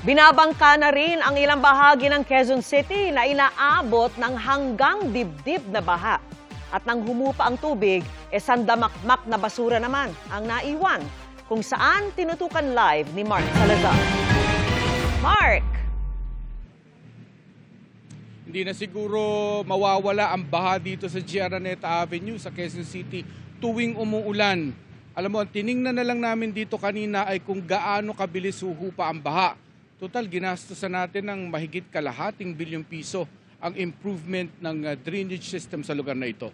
Binabangka na rin ang ilang bahagi ng Quezon City na inaabot ng hanggang dibdib na baha. At nang humupa ang tubig, sandamakmak na basura naman ang naiwan, kung saan tinutukan live ni Mark Salazar. Mark! Hindi na siguro mawawala ang baha dito sa G. Araneta Avenue sa Quezon City tuwing umuulan. Alam mo, tiningnan na lang namin dito kanina ay kung gaano kabilis huhupa ang baha. Total, ginastosan natin ng mahigit kalahating bilyong piso ang improvement ng drainage system sa lugar na ito.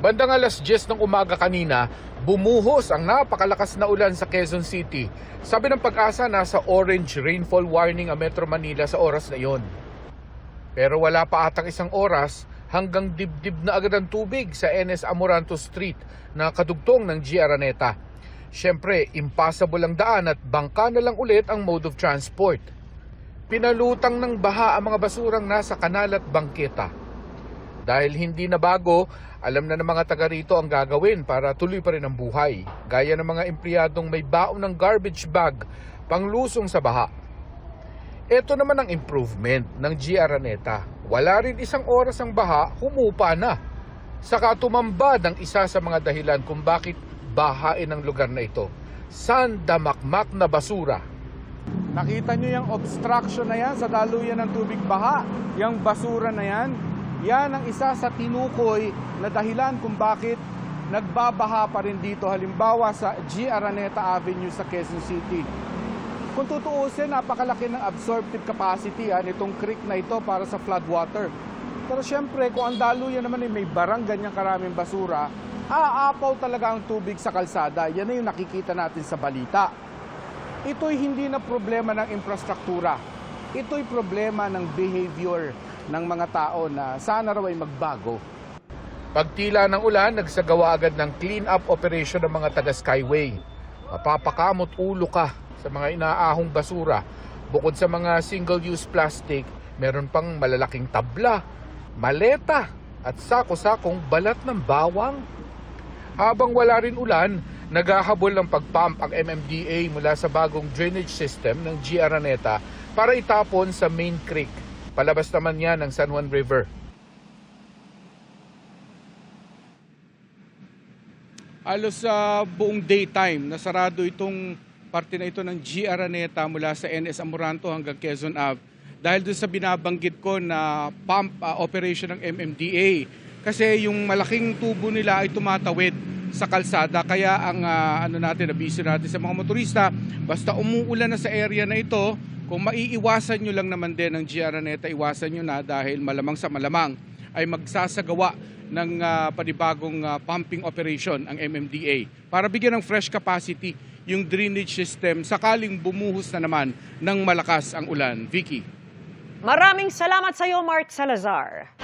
Bandang alas 10 ng umaga kanina, bumuhos ang napakalakas na ulan sa Quezon City. Sabi ng Pag-asa, nasa orange rainfall warning ang Metro Manila sa oras na iyon. Pero wala pa atang isang oras, hanggang dibdib na agad ang tubig sa NS Amoranto Street na kadugtong ng G. Araneta. Siyempre, impassable ang daan at bangka na lang ulit ang mode of transport. Pinalutang ng baha ang mga basurang nasa kanal at bangketa. Dahil hindi na bago, alam na ng mga taga rito ang gagawin para tuloy pa rin ang buhay. Gaya ng mga empleyadong may baon ng garbage bag panglusong sa baha. Ito naman ang improvement ng G. Araneta. Wala rin isang oras ang baha, humupa na. Saka tumambad ang isa sa mga dahilan kung bakit bahain ang lugar na ito. Sandamakmak na basura. Nakita nyo yung obstruction na yan sa daluyan ng tubig baha. Yung basura na yan, yan ang isa sa tinukoy na dahilan kung bakit nagbabaha pa rin dito. Halimbawa sa G. Araneta Avenue sa Quezon City. Kung tutuusin, napakalaki ng absorptive capacity nitong creek na ito para sa floodwater. Pero syempre, kung ang daluyan naman ay may barang ganyang karaming basura, aapaw talaga ang tubig sa kalsada. Yan na yung nakikita natin sa balita. Ito'y hindi na problema ng infrastruktura. Ito'y problema ng behavior ng mga tao na sana raw ay magbago. Pagtila ng ulan, nagsagawa agad ng clean-up operation ng mga taga-Skyway. Mapapakamot ulo ka sa mga inaahong basura. Bukod sa mga single-use plastic, meron pang malalaking tabla, maleta at sako-sakong balat ng bawang. Habang wala rin ulan, naghahabol ng pagpump ang MMDA mula sa bagong drainage system ng G. Araneta para itapon sa main creek. Palabas naman yan ng San Juan River. Halos sa buong daytime, nasarado itong parte na ito ng G. Araneta mula sa NS Amoranto hanggang Quezon Ave dahil doon sa binabanggit ko na pump operation ng MMDA. Kasi yung malaking tubo nila ay tumatawid sa kalsada. Kaya ang abiso natin sa mga motorista, basta umuulan na sa area na ito, kung maiiwasan nyo lang naman din ng G. Araneta, iwasan nyo na dahil malamang sa malamang ay magsasagawa ng panibagong pumping operation ang MMDA para bigyan ng fresh capacity yung drainage system sakaling bumuhos na naman ng malakas ang ulan. Vicky. Maraming salamat sa iyo, Mark Salazar.